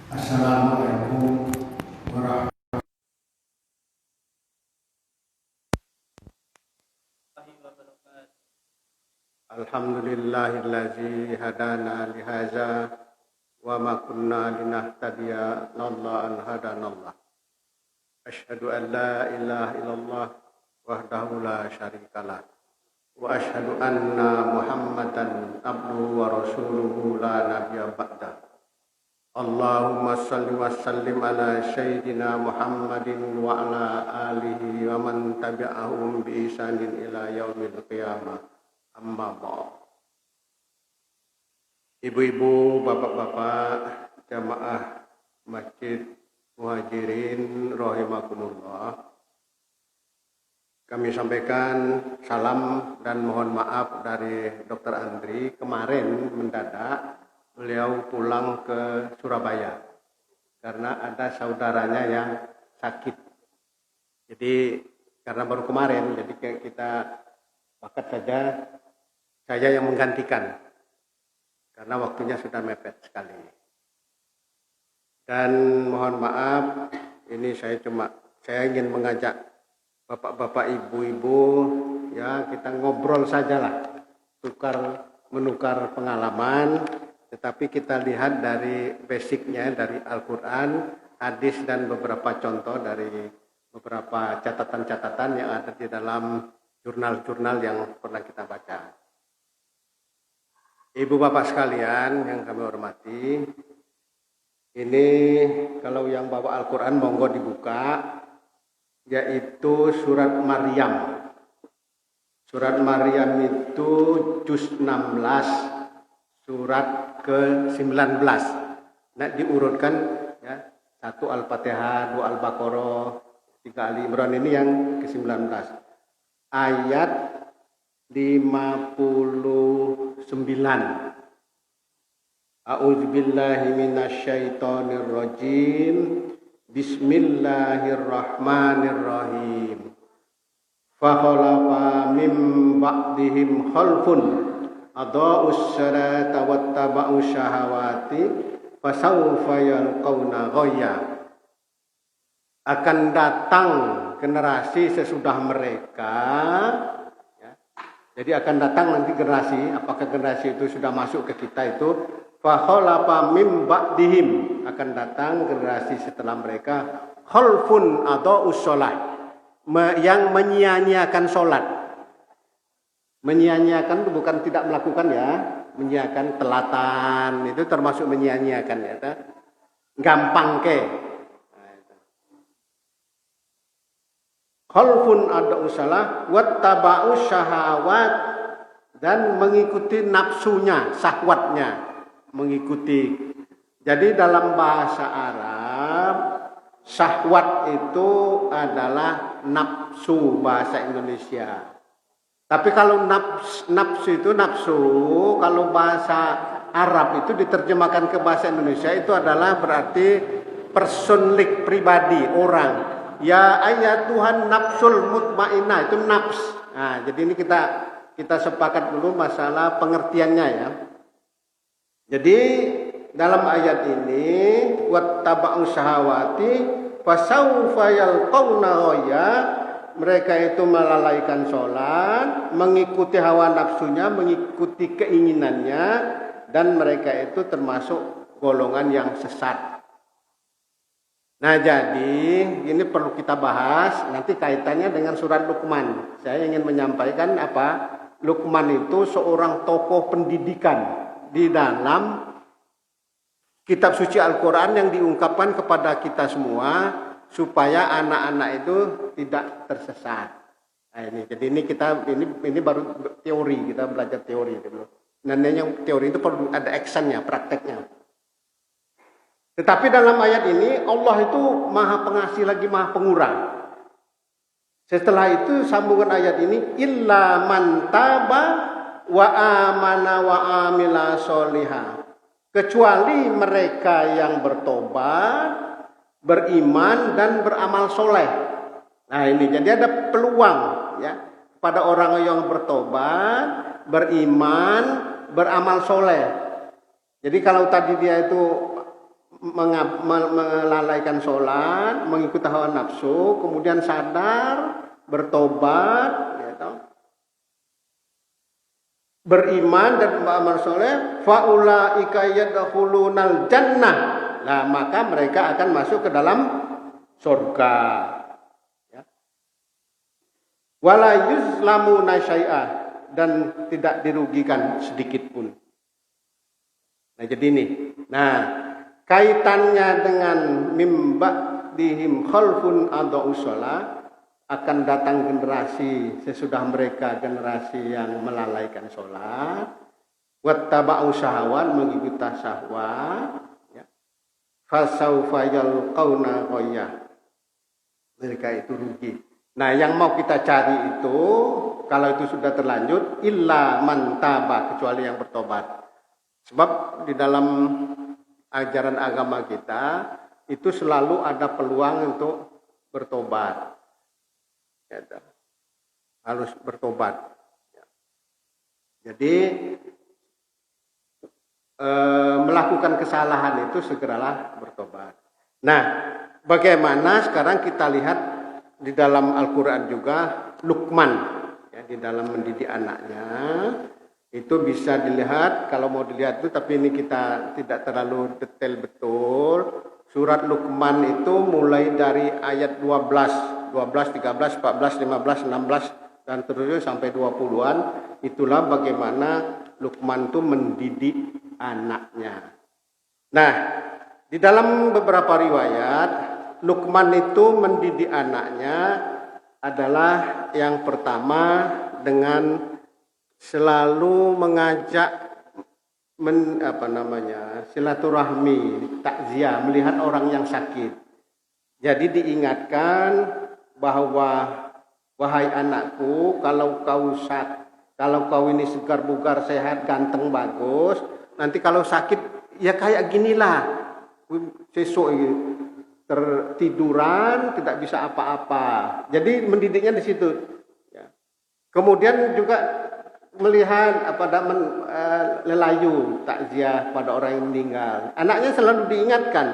Assalamualaikum warahmatullahi wabarakatuh. Alhamdulillahillazi hadana lihaza wa ma kunna linahtadiya laula an hadanallah. Asyhadu an la ilaha illallah wahdahu la syarikalah wa asyhadu anna Muhammadan abduhu wa rasuluhu la nabiyya ba'da. Allahumma salli wa sallim ala sayyidina Muhammadin wa ala alihi wa man tabi'ahum bi ihsanin ila yaumil qiyamah. Amma ba'd. Ibu-ibu, bapak-bapak, jamaah Masjid Muhajirin rahimakumullah. Kami sampaikan salam dan mohon maaf dari Dr. Andri. Kemarin mendadak beliau pulang ke Surabaya karena ada saudaranya yang sakit. Jadi karena baru kemarin, jadi kita bakat saja saya yang menggantikan karena waktunya sudah mepet sekali. Dan mohon maaf, ini saya ingin mengajak bapak-bapak, ibu-ibu, ya kita ngobrol sajalah, menukar pengalaman. Tetapi kita lihat dari basicnya, dari Al-Quran, hadis, dan beberapa contoh dari beberapa catatan-catatan yang ada di dalam jurnal-jurnal yang pernah kita baca. Ibu bapak sekalian yang kami hormati, ini kalau yang bawa Al-Quran monggo dibuka, yaitu surat Maryam. Surat Maryam itu juz 16. Surat ke-19. Nah, diurutkan ya, 1 Al-Fatihah, 2 Al-Baqarah, 3 Ali Imran, ini yang ke-19. Ayat 59. A'udzubillahi minasyaitonir rajim. Bismillahirrahmanirrahim. Fa khalafa mim ba'dihim khalfun adha'us salata wattaba'u syahawati fasawfa yalqauna ghayya. Akan datang generasi sesudah mereka, ya. Jadi akan datang nanti generasi, apakah generasi itu sudah masuk ke kita itu, fa khalafa mim ba'dihim, akan datang generasi setelah mereka, khalfun adha'us shalah, yang menyia-nyiakan salat. Menyia-nyiakan itu bukan tidak melakukan ya, menyia-nyiakan telatan itu termasuk menyia-nyiakan ya, gampang ke. Khalfun ada usalah, wattaba'u syahawat, dan mengikuti nafsunya, syahwatnya, mengikuti. Jadi dalam bahasa Arab, syahwat itu adalah nafsu bahasa Indonesia. Tapi kalau nafsu itu kalau bahasa Arab itu diterjemahkan ke bahasa Indonesia itu adalah berarti personlik, pribadi, orang. Ya ayat Tuhan nafsul mutmainnah, itu nafs. Nah, jadi ini kita sepakat dulu masalah pengertiannya ya. Jadi dalam ayat ini wattaba'u syahawati fasawfa yalqauna ghayya. Mereka itu melalaikan sholat, mengikuti hawa nafsunya, mengikuti keinginannya, dan mereka itu termasuk golongan yang sesat. Nah, jadi ini perlu kita bahas, nanti kaitannya dengan surat Luqman. Saya ingin menyampaikan apa? Luqman itu seorang tokoh pendidikan di dalam kitab suci Al-Quran yang diungkapkan kepada kita semua, supaya anak-anak itu tidak tersesat. Nah, jadi ini baru teori, kita belajar teori dulu. Dan yang teori itu perlu ada actionnya, prakteknya. Tetapi dalam ayat ini Allah itu maha pengasih lagi maha pengurang. Setelah itu sambungan ayat ini, illa man taba wa amana wa amila sholihah. Kecuali mereka yang bertobat, beriman dan beramal soleh. Nah ini jadi ada peluang ya pada orang yang bertobat, beriman, beramal soleh. Jadi kalau tadi dia itu melalaikan sholat, mengikuti hawa nafsu, kemudian sadar, bertobat, ya toh, beriman dan beramal soleh, faulaika yadkhulunal jannah. Nah, maka mereka akan masuk ke dalam surga. Ya. Wala yuzlamuna syai'ah, dan tidak dirugikan sedikit pun. Nah, jadi ini. Nah, kaitannya dengan mimba dihim khalfun adau shalah, akan datang generasi sesudah mereka, generasi yang melalaikan sholat, wattaba'u syahwat, mengikuti syahwat, ya. Fasaufa yalqauna ghayyah, mereka itu rugi. Nah, yang mau kita cari itu, kalau itu sudah terlanjur, illa man taba, kecuali yang bertobat. Sebab di dalam ajaran agama kita itu selalu ada peluang untuk bertobat. Ya, harus bertobat. Ya. Jadi melakukan kesalahan itu segeralah bertobat. Nah, bagaimana sekarang kita lihat di dalam Al-Quran juga Luqman, ya, di dalam mendidik anaknya. Itu bisa dilihat, kalau mau dilihat itu, tapi ini kita tidak terlalu detail betul. Surat Luqman itu mulai dari ayat 12, 13, 14, 15, 16, dan terusnya sampai 20-an. Itulah bagaimana Luqman itu mendidik anaknya. Nah, di dalam beberapa riwayat, Luqman itu mendidik anaknya adalah yang pertama dengan selalu mengajak silaturahmi, takziah, melihat orang yang sakit. Jadi diingatkan bahwa wahai anakku, kalau kau ini segar bugar, sehat, ganteng, bagus, nanti kalau sakit ya kayak ginilah, sesuk tertiduran, tidak bisa apa-apa. Jadi mendidiknya di situ. Ya. Kemudian juga melihat lelayu takziah pada orang yang meninggal. Anaknya selalu diingatkan,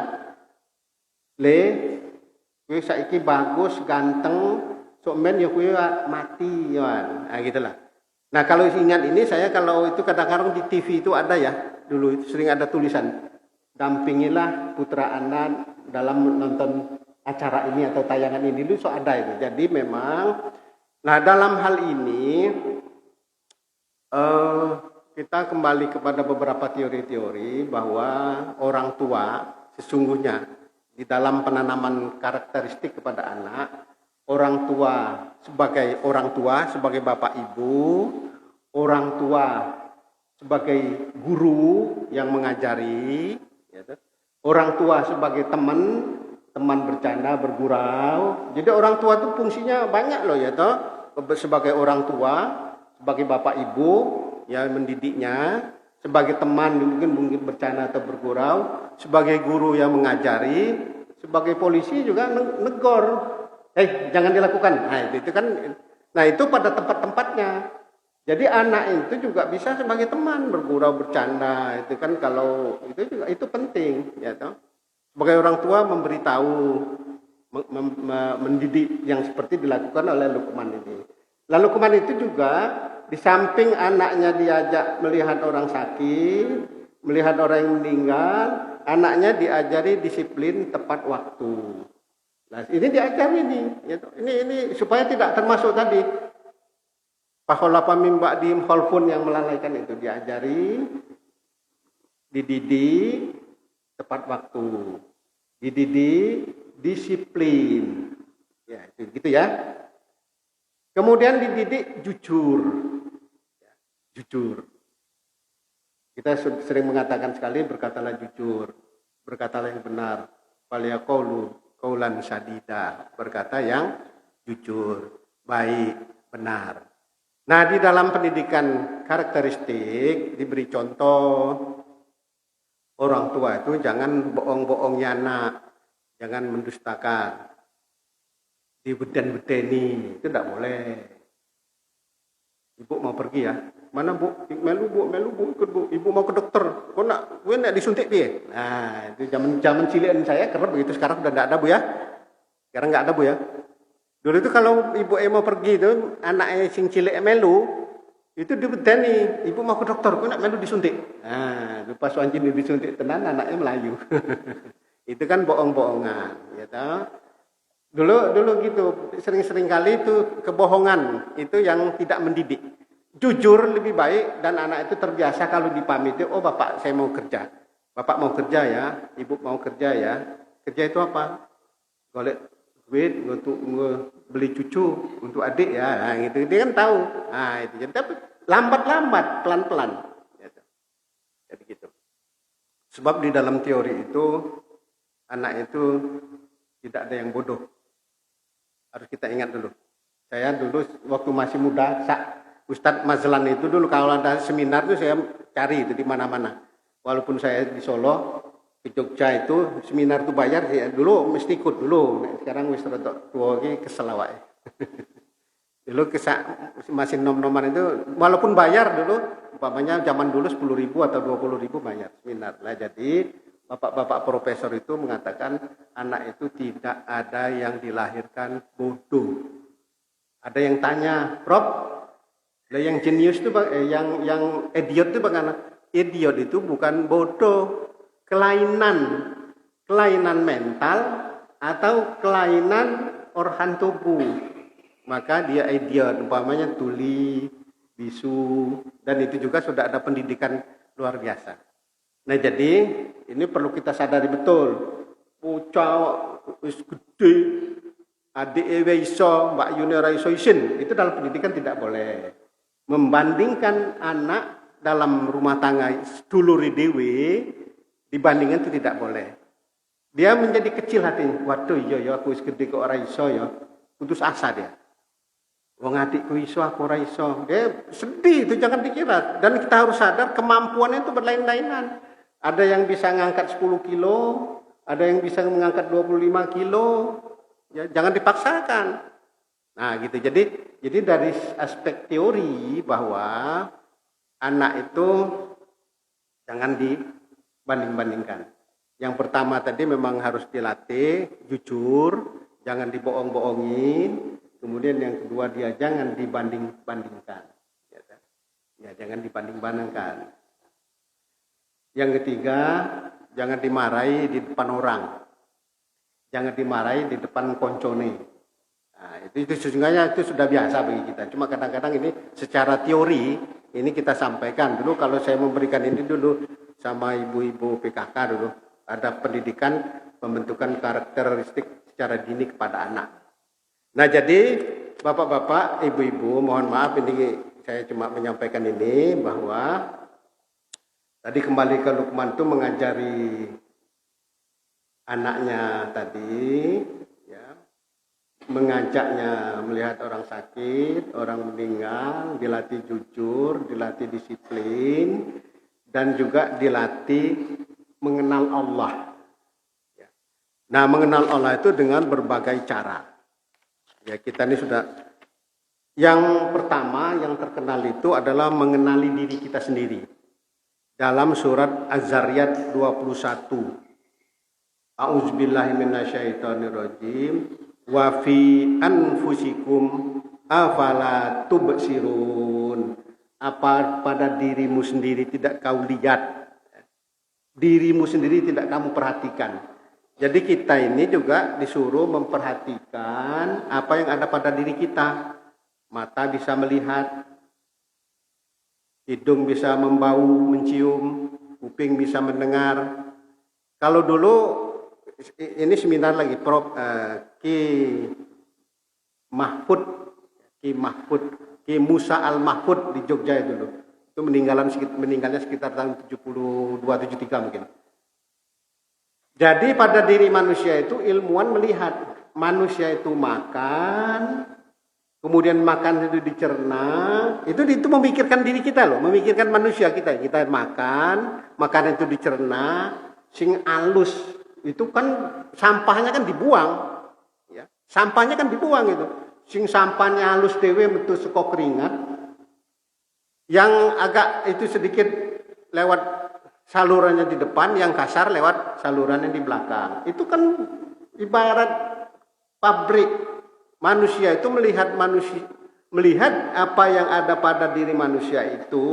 kowe saiki bagus, ganteng, sok men ya kowe mati ya. Nah, gitulah. Nah, kalau ingat ini, saya kalau itu kadang-kadang di TV itu ada ya, dulu itu sering ada tulisan, dampingilah putra anak dalam menonton acara ini atau tayangan ini, dulu so ada itu. Jadi memang, nah dalam hal ini kita kembali kepada beberapa teori-teori bahwa orang tua sesungguhnya di dalam penanaman karakteristik kepada anak, orang tua sebagai bapak ibu, orang tua sebagai guru yang mengajari, orang tua sebagai teman bercanda, bergurau. Jadi orang tua itu fungsinya banyak loh ya toh. Sebagai orang tua, sebagai bapak ibu yang mendidiknya, sebagai teman mungkin bercanda atau bergurau, sebagai guru yang mengajari, sebagai polisi juga negor, jangan dilakukan. Nah itu kan, nah itu pada tempat-tempatnya. Jadi anak itu juga bisa sebagai teman bergurau bercanda, itu kan kalau itu juga itu penting, ya toh. Sebagai orang tua memberitahu, mendidik yang seperti dilakukan oleh Luqman ini. Lalu Luqman itu juga di samping anaknya diajak melihat orang sakit, melihat orang yang meninggal, anaknya diajari disiplin tepat waktu. Nah, ini diajari nih, gitu. Ini supaya tidak termasuk tadi paholapa mimba di khalfun yang melalaikan itu, diajari, dididik tepat waktu, dididik disiplin, ya itu gitu ya. Kemudian dididik jujur. Jujur. Kita sering mengatakan sekali, berkatalah jujur, berkatalah yang benar. Faliyaqulu qaulan sadida, berkata yang jujur, baik, benar. Nah, di dalam pendidikan karakteristik diberi contoh, orang tua itu jangan bohong-bohongnya anak, jangan mendustakan. Dibeden-bedeni, itu tidak boleh. Ibu mau pergi ya, Mana bu, melu bu, ikut bu. Ibu mau ke dokter. Gue nak disuntik dia. Nah, itu zaman cilian saya kerap begitu. Sekarang udah enggak ada bu ya. Sekarang enggak ada bu ya. Dulu itu kalau ibu mau pergi itu, anaknya sing cilik melu, itu dibeteni, ibu mau ke dokter, gue nak melu disuntik. Nah, pas anjing disuntik tenan, anaknya melayu. Itu kan bohong-bohongan, ya toh. Dulu gitu, sering-sering kali itu kebohongan, itu yang tidak mendidik. Jujur lebih baik, dan anak itu terbiasa kalau dipamiti, oh bapak saya mau kerja. Bapak mau kerja ya, ibu mau kerja ya. Kerja itu apa? Golek duit untuk beli cucu untuk adik ya, nah, gitu. Dia kan tahu. Nah, itu jadi tapi lambat-lambat, pelan-pelan. Gitu. Jadi gitu. Sebab di dalam teori itu anak itu tidak ada yang bodoh. Harus kita ingat dulu. Saya dulu waktu masih muda, Ustadz Mazlan itu dulu kalau ada seminar itu saya cari itu di mana-mana. Walaupun saya di Solo, di Jogja itu seminar itu bayar, ya dulu mesti ikut dulu. Sekarang wis rada tua iki kesel awake. Dulu masih nom-noman itu walaupun bayar dulu, umpamanya zaman dulu 10.000 atau 20.000 bayar seminar. Nah, jadi bapak-bapak profesor itu mengatakan anak itu tidak ada yang dilahirkan bodoh. Ada yang tanya, Prof, lah yang jenius itu yang idiot itu bagaimana? Idiot itu bukan bodoh, kelainan mental atau kelainan organ tubuh. Maka dia idiot, umpamanya tuli, bisu, dan itu juga sudah ada pendidikan luar biasa. Nah, jadi ini perlu kita sadari betul. Bocah wis gede, adik iso, Mbak Yuni iso isin, itu dalam pendidikan tidak boleh. Membandingkan anak dalam rumah tangga duluri dewe, dibandingkan itu tidak boleh. Dia menjadi kecil hatinya. Waduh, iya aku wis gede kok ora iso ya. Putus asa dia. Wong adikku iso, aku ora iso. Dia sedih, itu jangan dikira. Dan kita harus sadar kemampuannya itu berlain-lainan. Ada yang bisa ngangkat 10 kilo, ada yang bisa mengangkat 25 kilo. Ya, jangan dipaksakan. Nah, gitu. Jadi dari aspek teori bahwa anak itu jangan dibanding-bandingkan. Yang pertama tadi memang harus dilatih, jujur, jangan dibohong-bohongin. Kemudian yang kedua dia jangan dibanding-bandingkan. Ya, jangan dibanding-bandingkan. Yang ketiga, jangan dimarahi di depan orang. Jangan dimarahi di depan koncone. Nah, itu sesungguhnya itu sudah biasa bagi kita. Cuma kadang-kadang ini secara teori ini kita sampaikan dulu. Kalau saya memberikan ini dulu sama ibu-ibu PKK dulu, ada pendidikan pembentukan karakteristik secara dini kepada anak. Nah, jadi bapak-bapak, ibu-ibu, mohon maaf ini saya cuma menyampaikan ini bahwa tadi kembali ke Luqman itu mengajari anaknya tadi, ya, mengajaknya melihat orang sakit, orang meninggal, dilatih jujur, dilatih disiplin, dan juga dilatih mengenal Allah. Nah, mengenal Allah itu dengan berbagai cara. Ya, kita ini sudah, yang pertama yang terkenal itu adalah mengenali diri kita sendiri. Dalam surat Az-Zariyat 21. A'udzubillahi minasyaitonirrajim. Wa fi anfusikum afala tubsirun. Apa pada dirimu sendiri tidak kau lihat? Dirimu sendiri tidak kamu perhatikan. Jadi kita ini juga disuruh memperhatikan apa yang ada pada diri kita. Mata bisa melihat, hidung bisa membau, mencium, kuping bisa mendengar. Kalau dulu, ini seminar lagi, Prof. Ki Musa Al-Mahfud di Jogja dulu. Itu meninggalnya sekitar tahun 72-73 mungkin. Jadi pada diri manusia itu ilmuwan melihat manusia itu makan, kemudian makan itu dicerna, itu memikirkan diri kita loh, memikirkan manusia kita makan itu dicerna, sing alus itu kan sampahnya kan dibuang, ya, sampahnya kan dibuang itu, sing sampahnya halus dewe metu saka keringat, Yang agak itu sedikit lewat salurannya di depan, yang kasar lewat salurannya di belakang. Itu kan ibarat pabrik. Manusia itu melihat apa yang ada pada diri manusia itu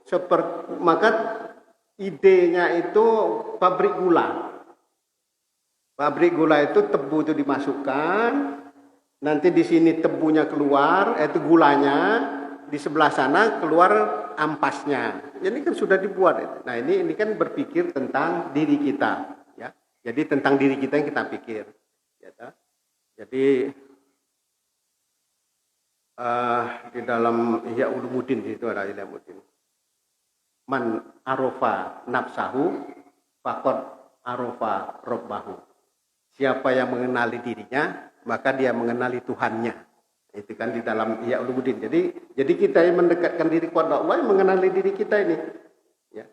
seperti, maka idenya itu pabrik gula. Pabrik gula itu tebu itu dimasukkan, nanti di sini tebunya keluar, itu gulanya, di sebelah sana keluar ampasnya. Ini kan sudah dibuat. Nah ini kan berpikir tentang diri kita, ya. Jadi tentang diri kita yang kita pikir. Ya, jadi di dalam Ihya Ulumuddin itu ada Ihya Ulumuddin. Man arofa nafsahu faqad arofa robbahu. Siapa yang mengenali dirinya, maka dia mengenali Tuhannya. Itu kan di dalam Ihya Ulumuddin. Jadi kita yang mendekatkan diri kepada Allah, yang mengenali diri kita ini. Ya.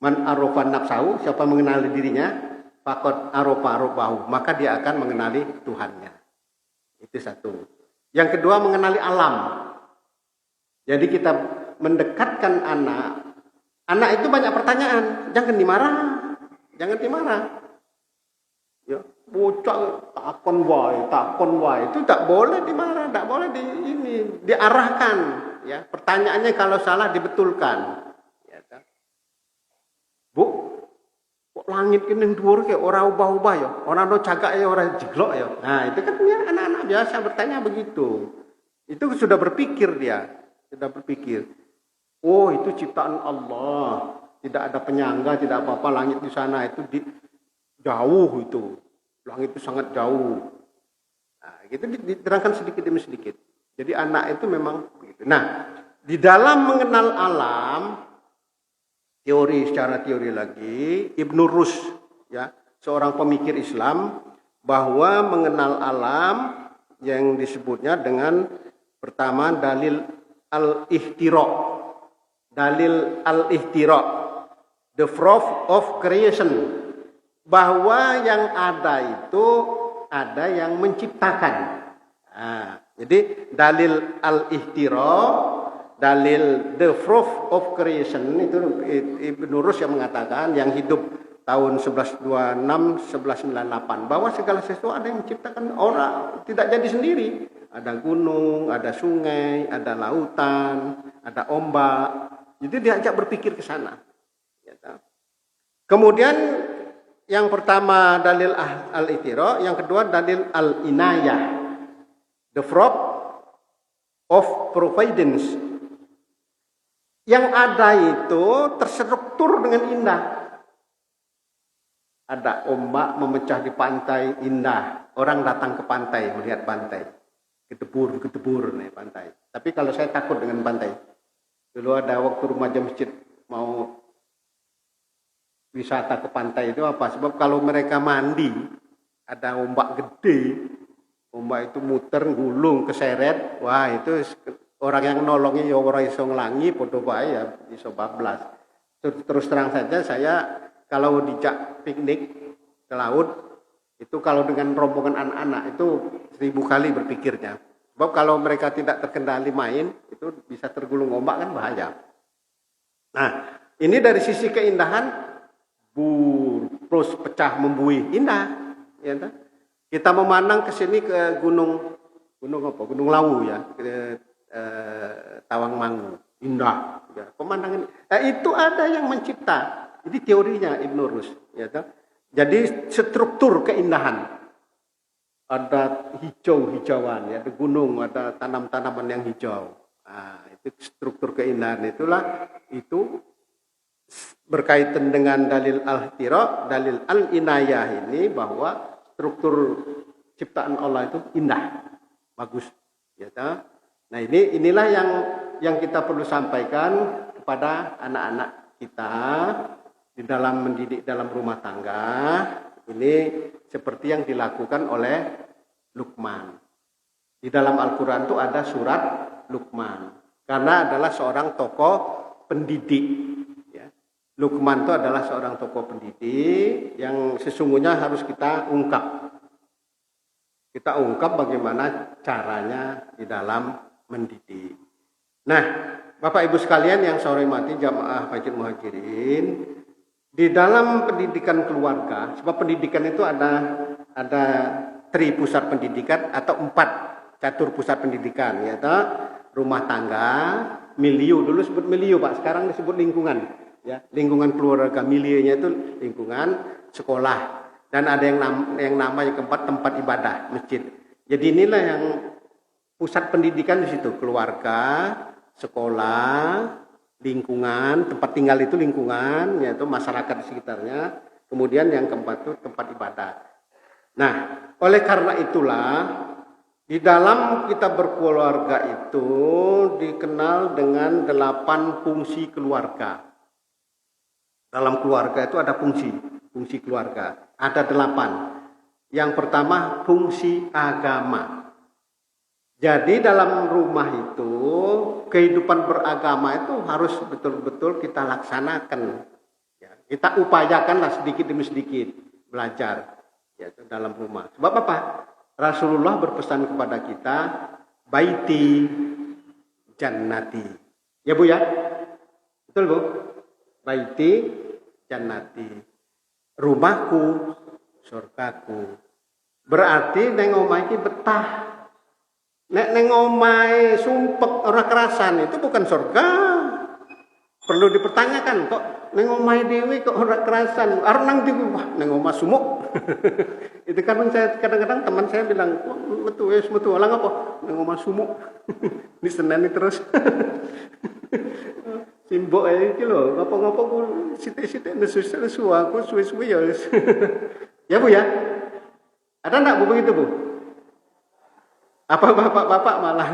Man arofa nafsahu, siapa mengenali dirinya, faqad arofa robbahu, maka dia akan mengenali Tuhannya. Itu satu. Yang kedua, mengenali alam. Jadi kita mendekatkan anak. Anak itu banyak pertanyaan, jangan dimarah. Ya, bocah takon wae, itu tak boleh dimarah, tak boleh diarahkan, ya. Pertanyaannya kalau salah dibetulkan. Ya, kan? Bu, kok langit ini dhuwur ke ora ubah-ubah ya, ora ono cagak ya, ora jeglok ya. Nah, itu kan ya, anak-anak biasa bertanya begitu. Itu sudah berpikir dia, Oh, itu ciptaan Allah. Tidak ada penyangga, tidak apa-apa, langit di sana itu jauh itu. Langit itu sangat jauh. Nah, gitu diterangkan sedikit demi sedikit. Jadi anak itu memang begitu. Nah, di dalam mengenal alam, secara teori lagi, Ibnu Rus, ya, seorang pemikir Islam, bahwa mengenal alam yang disebutnya dengan pertama dalil al-ihtira. Dalil al-ihtira, the proof of creation. Bahwa yang ada itu ada yang menciptakan. Nah, jadi dalil al-ihtira, dalil the proof of creation itu Ibnu Rus yang mengatakan, yang hidup tahun 1126 1198, bahwa segala sesuatu ada yang menciptakan, orang tidak jadi sendiri. Ada gunung, ada sungai, ada lautan, ada ombak. Jadi diajak berpikir ke sana. Kemudian yang pertama dalil al-ihtira, yang kedua dalil al-inayah, the proof of providence. Yang ada itu terstruktur dengan indah. Ada ombak memecah di pantai, indah. Orang datang ke pantai, melihat pantai. Gedebur nih pantai. Tapi kalau saya takut dengan pantai. Dulu ada waktu remaja masjid mau wisata ke pantai itu apa? Sebab kalau mereka mandi, ada ombak gede, ombak itu muter, gulung, keseret, wah itu orang yang nolongnya ya orang iso ngelangi, podo bae ya iso bablas. Terus terang saja saya kalau dijak piknik ke laut, itu kalau dengan rombongan anak-anak itu 1000 kali berpikirnya. Sebab kalau mereka tidak terkendali main, itu bisa tergulung ombak kan bahaya. Nah, ini dari sisi keindahan, terus pecah membuih, indah. Ya, kita memandang ke sini ke gunung Lawu ya, ke Tawangmangu, indah. Ya, pemandangan. Nah, itu ada yang mencipta. Jadi teorinya Ibnu Rus. Ya, jadi struktur keindahan. Ada hijau-hijauan, ya, ada gunung, ada tanam-tanaman yang hijau. Nah, itu struktur keindahan itulah, itu berkaitan dengan dalil al-ihtira, dalil al-inayah ini, bahwa struktur ciptaan Allah itu indah, bagus. Ya, nah inilah yang kita perlu sampaikan kepada anak-anak kita di dalam mendidik dalam rumah tangga. Ini seperti yang dilakukan oleh Luqman. Di dalam Al-Quran itu ada surat Luqman. Karena adalah seorang tokoh pendidik. Ya. Luqman itu adalah seorang tokoh pendidik yang sesungguhnya harus kita ungkap. Kita ungkap bagaimana caranya di dalam mendidik. Nah, Bapak Ibu sekalian yang saya hormati jamaah Masjid Muhajirin, di dalam pendidikan keluarga, sebab pendidikan itu ada 3 pusat pendidikan atau 4 catur pusat pendidikan, yaitu rumah tangga, milieu, dulu sebut milieu Pak, sekarang disebut lingkungan, ya, lingkungan keluarga. Milieunya itu lingkungan sekolah, dan ada yang namanya keempat tempat ibadah, masjid. Jadi inilah yang pusat pendidikan di situ, keluarga, sekolah, lingkungan, tempat tinggal itu lingkungan, yaitu masyarakat di sekitarnya. Kemudian yang keempat itu tempat ibadah. Nah, oleh karena itulah di dalam kita berkeluarga itu dikenal dengan 8 fungsi keluarga. Dalam keluarga itu ada fungsi keluarga. Ada 8. Yang pertama fungsi agama. Jadi dalam rumah itu kehidupan beragama itu harus betul-betul kita laksanakan. Ya, kita upayakanlah sedikit demi sedikit belajar, ya, dalam rumah. Sebab apa? Rasulullah berpesan kepada kita, baiti jannati. Ya Bu ya? Betul Bu? Baiti jannati. Rumahku, surgaku. Berarti neng omah iki betah. Nek neng omahe sumpek ora kerasan itu bukan surga. Perlu dipertanyakan, kok neng omahe dhewe kok ora kerasan. Arep nang ndi wah neng omah sumuk. Itu kan saya kadang-kadang teman saya bilang, "Metu wis metu alang apa? Neng omah sumuk." Di Senen terus. Simbok iki lho, ngopo-ngopo ku sithik-sithik nesu aku suwe-suwe ya wis. Ya Bu ya. Ada enggak Bu begitu Bu? Apa bapak-bapak malah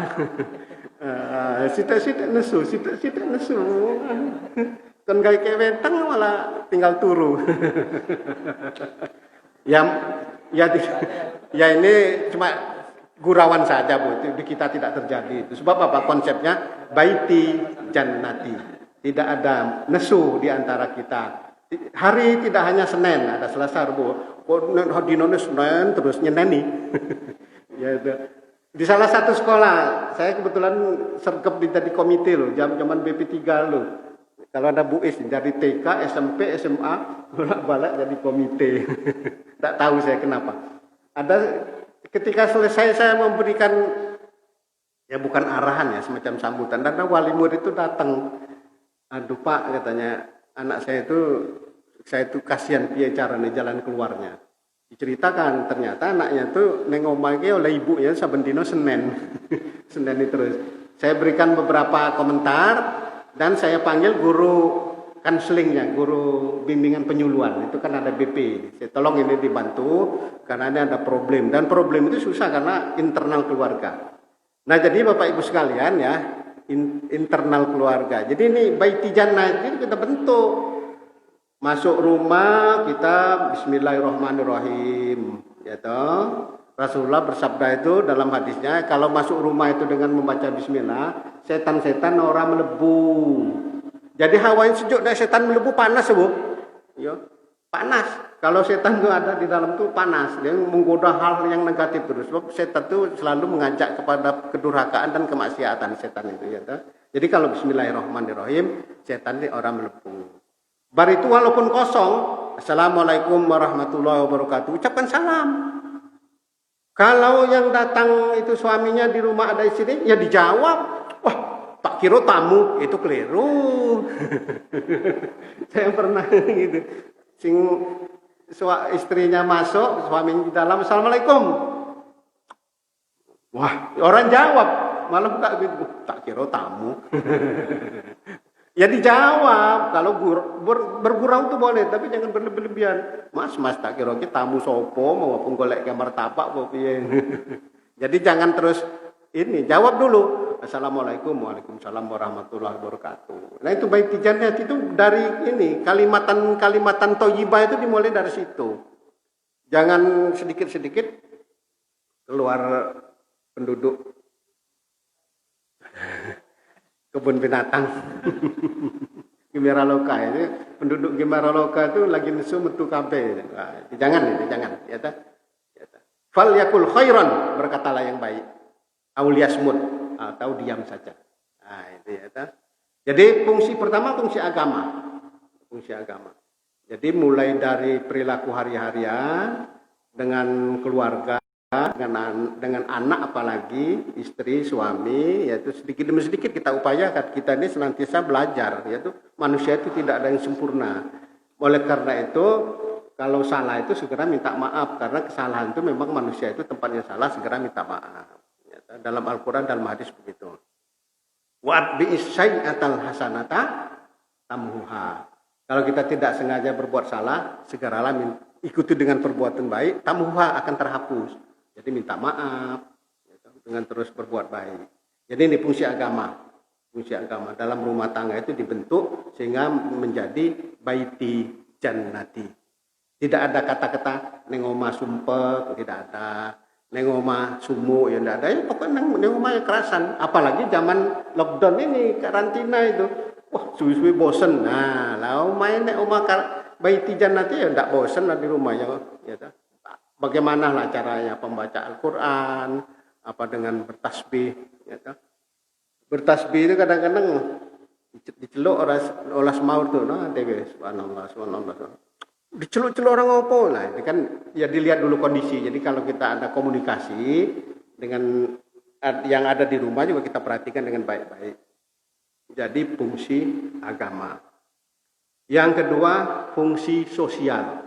sitek-sitek nesu. Kan kayak weteng malah tinggal turu. ya ini cuma gurauan saja Bu, itu di kita tidak terjadi. Itu sebab apa konsepnya baiti jannati. Tidak ada nesu di antara kita. Hari tidak hanya Senin, ada Selasa, Rabu. Kok dino Senin terus nyeneni. Ya itu. Di salah satu sekolah, saya kebetulan sergap di komite loh, zaman BP3 loh. Kalau ada Bu Is dari TK, SMP, SMA, bolak-balik jadi komite. Tak tahu saya kenapa. Ada ketika selesai saya memberikan, ya bukan arahan ya, semacam sambutan. Dan wali murid itu datang. Aduh Pak, katanya, anak saya itu kasihan piye caranya jalan keluarnya. Diceritakan ternyata anaknya tuh neng omah iki oleh ibunya saben dino Senin. Senin itu terus. Saya berikan beberapa komentar dan saya panggil guru kanselingnya, guru bimbingan penyuluhan. Itu kan ada BP. Saya tolong ini dibantu karena ini ada problem, dan problem itu susah karena internal keluarga. Nah, jadi Bapak Ibu sekalian ya, internal keluarga. Jadi ini baiti jannah itu kita bentuk. Masuk rumah kita bismillahirrahmanirrahim, ya toh. Rasulullah bersabda itu dalam hadisnya, kalau masuk rumah itu dengan membaca bismillah, setan-setan orang melebu. Jadi hawa yang sejuk dan setan melebu panas, Bu. Ya, panas. Kalau setan itu ada di dalam itu panas, dia menggoda hal yang negatif terus. Sebab setan itu selalu mengajak kepada kedurhakaan dan kemaksiatan setan itu, ya toh. Jadi kalau bismillahirrahmanirrahim, setan itu orang melebu. Bar itu walaupun kosong, assalamualaikum warahmatullahi wabarakatuh, ucapkan salam. Kalau yang datang itu suaminya di rumah ada istri, ya dijawab. Wah, tak kira tamu, itu keliru. Saya pernah gitu. Istrinya masuk, suaminya di dalam, assalamualaikum. Wah, orang jawab, malah tak kira tamu. Ya dijawab, kalau bergurau itu boleh, tapi jangan berlebihan. Mas tak kira tamu sopo, mau golek kamar tapak apa piye. Jadi jangan terus ini, jawab dulu. Assalamualaikum, waalaikumsalam warahmatullahi wabarakatuh. Nah itu baiti jannah itu dari ini, kalimatan thayyibah itu dimulai dari situ. Jangan sedikit-sedikit keluar penduduk kebun binatang. Gimera Loka itu penduduk Gimera Loka itu lagi nesu metu kabeh. Nah, jangan ya ta. Fal yakul khairan, berkatalah yang baik. Auliyasmut, atau diam saja. Nah, itu ya ta. Jadi fungsi pertama fungsi agama. Fungsi agama. Jadi mulai dari perilaku hari-harian dengan keluarga, dengan anak apalagi, istri, suami, yaitu sedikit demi sedikit kita upayakan. Kita ini senantiasa belajar, yaitu manusia itu tidak ada yang sempurna. Oleh karena itu, kalau salah itu segera minta maaf, karena kesalahan itu memang manusia itu tempatnya salah, segera minta maaf. Dalam Al-Quran, dalam hadis begitu. Wa'at bi'isyai'atal hasanata tamhuha. Kalau kita tidak sengaja berbuat salah, segeralah ikuti dengan perbuatan baik, tamhuha akan terhapus. Jadi minta maaf dengan terus berbuat baik. Jadi ini fungsi agama. Fungsi agama dalam rumah tangga itu dibentuk sehingga menjadi baiti jannati. Tidak ada kata-kata nengoma sumpek, tidak ada. Nengoma sumu, ya tidak ada. Ya pokoknya nengoma ya kerasan. Apalagi zaman lockdown ini, karantina itu. Wah, suwi-suwi bosen. Nah, lau main nengoma baiti jannati ya tidak bosen lah di rumah ya. Bagaimana lah caranya pembaca Al-Quran, apa dengan bertasbih, ya kan? Bertasbih itu kadang-kadang diceluk olas maut tuh, nah, dewe, subhanallah, subhanallah. Diceluk-celuk orang apa? Nah, ini kan ya dilihat dulu kondisi. Jadi kalau kita ada komunikasi dengan yang ada di rumah juga kita perhatikan dengan baik-baik. Jadi fungsi agama. Yang kedua, fungsi sosial.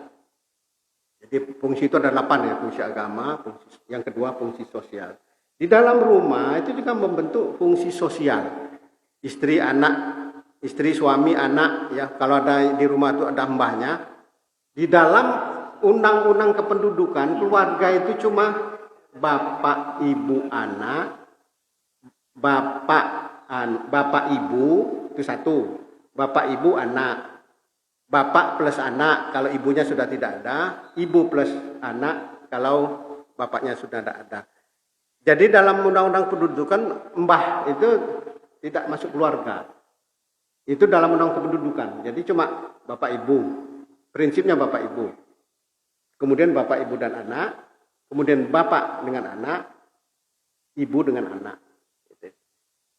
Jadi fungsi itu ada 8 ya, fungsi agama, yang kedua fungsi sosial. Di dalam rumah itu juga membentuk fungsi sosial. Istri, anak, istri, suami, anak, ya kalau ada di rumah itu ada mbahnya. Di dalam undang-undang kependudukan, keluarga itu cuma bapak, ibu, anak, bapak, ibu, itu satu. Bapak, ibu, anak. Bapak plus anak kalau ibunya sudah tidak ada, ibu plus anak kalau bapaknya sudah tidak ada. Jadi dalam undang-undang kependudukan mbah itu tidak masuk keluarga. Itu dalam undang kependudukan. Jadi cuma bapak ibu. Prinsipnya bapak ibu. Kemudian bapak ibu dan anak, kemudian bapak dengan anak, ibu dengan anak.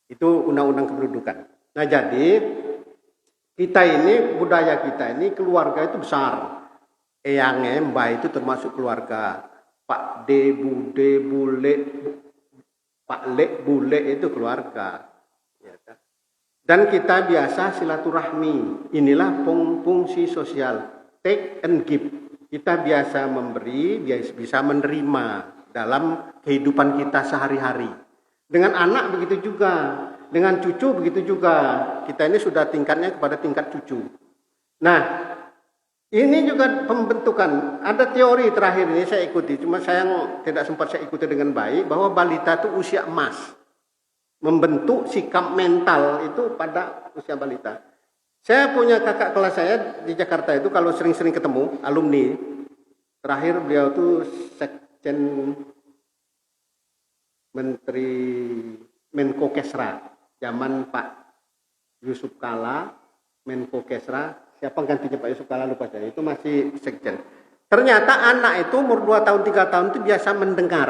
Itu undang-undang kependudukan. Nah, jadi kita ini, budaya kita ini, keluarga itu besar. Eyangnya, mbah itu termasuk keluarga. Pak D, Bude, Bule, Pak Lek, Bule itu keluarga. Dan kita biasa silaturahmi. Inilah fungsi sosial. Take and give. Kita biasa memberi, bisa menerima dalam kehidupan kita sehari-hari. Dengan anak begitu juga. Dengan cucu begitu juga. Kita ini sudah tingkatnya kepada tingkat cucu. Nah, ini juga pembentukan. Ada teori terakhir ini saya ikuti. Cuma sayang tidak sempat saya ikuti dengan baik. Bahwa balita itu usia emas. Membentuk sikap mental itu pada usia balita. Saya punya kakak kelas saya di Jakarta itu kalau sering-sering ketemu, alumni. Terakhir beliau itu Sekjen Menteri Menko Kesra. Zaman Pak Yusuf Kala, Menko Kesra, siapa gantinya Pak Yusuf Kala lupa saya, itu masih sekjen. Ternyata anak itu umur 2 tahun, 3 tahun itu biasa mendengar.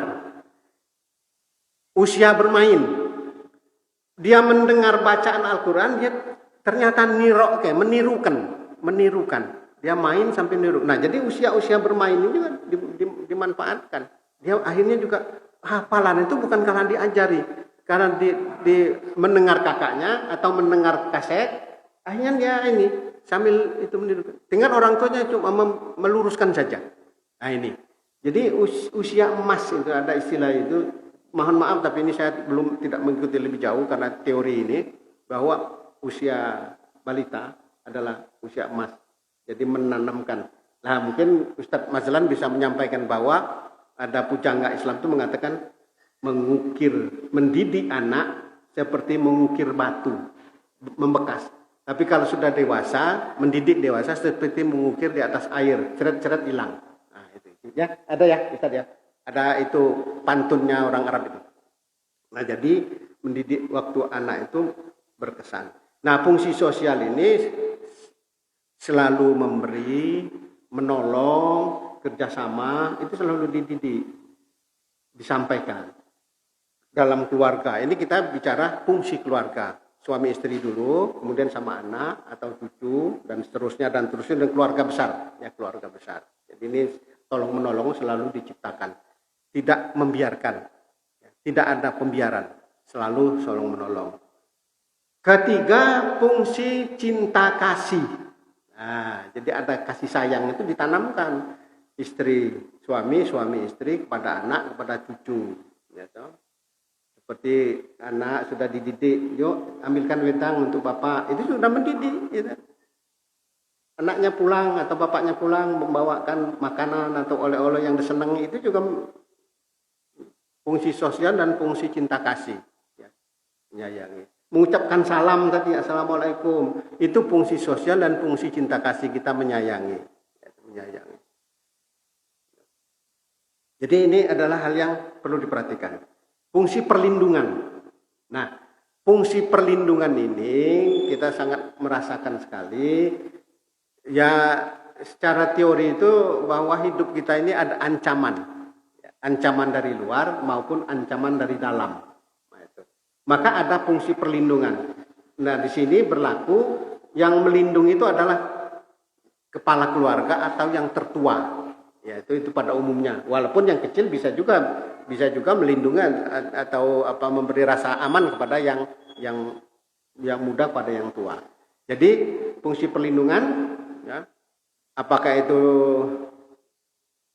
Usia bermain. Dia mendengar bacaan Al-Quran, dia ternyata menirukan. Dia main sampai niru. Nah, jadi usia-usia bermain ini juga dimanfaatkan. Dia akhirnya juga hafalan itu bukan karena diajari. Karena di mendengar kakaknya atau mendengar kaset, akhirnya dia ini sambil itu menirukan. Dengan orang tuanya cuma meluruskan saja. Nah ini. Jadi usia emas itu ada istilah itu. Mohon maaf tapi ini saya tidak mengikuti lebih jauh karena teori ini bahwa usia balita adalah usia emas. Jadi menanamkan. Nah mungkin Ustadz Mazlan bisa menyampaikan bahwa ada pujangga Islam itu mengatakan mendidik anak seperti mengukir batu, membekas. Tapi kalau sudah dewasa, mendidik dewasa seperti mengukir di atas air, ceret-ceret hilang. Nah, itu. Ya, ada ya, Ustaz ya. Ada itu pantunnya orang Arab itu. Nah, jadi mendidik waktu anak itu berkesan. Nah, fungsi sosial ini selalu memberi, menolong, kerjasama, itu selalu dididik, disampaikan. Dalam keluarga, ini kita bicara fungsi keluarga. suami istri dulu, kemudian sama anak atau cucu dan seterusnya dan keluarga besar, ya keluarga besar. Jadi ini tolong menolong selalu diciptakan, tidak membiarkan, tidak ada pembiaran, selalu tolong menolong. Ketiga, fungsi cinta kasih. Nah, jadi ada kasih sayang itu ditanamkan istri, suami istri kepada anak, kepada cucu. Ya, toh? Seperti anak sudah dididik, yuk ambilkan wedang untuk bapak, itu sudah mendidik. Ya, toh? Anaknya pulang atau bapaknya pulang membawakan makanan atau oleh-oleh yang disenangi, itu juga fungsi sosial dan fungsi cinta kasih. Ya, menyayangi. Mengucapkan salam tadi, assalamualaikum, itu fungsi sosial dan fungsi cinta kasih kita menyayangi. Menyayangi. Jadi ini adalah hal yang perlu diperhatikan. Fungsi perlindungan. Nah, fungsi perlindungan ini kita sangat merasakan sekali. Ya, secara teori itu bahwa hidup kita ini ada ancaman. Ancaman dari luar maupun ancaman dari dalam. Maka ada fungsi perlindungan. Nah, di sini berlaku yang melindungi itu adalah kepala keluarga atau yang tertua. Ya, itu pada umumnya. Walaupun yang kecil bisa juga melindungi atau memberi rasa aman kepada yang muda pada yang tua. Jadi fungsi perlindungan, ya, apakah itu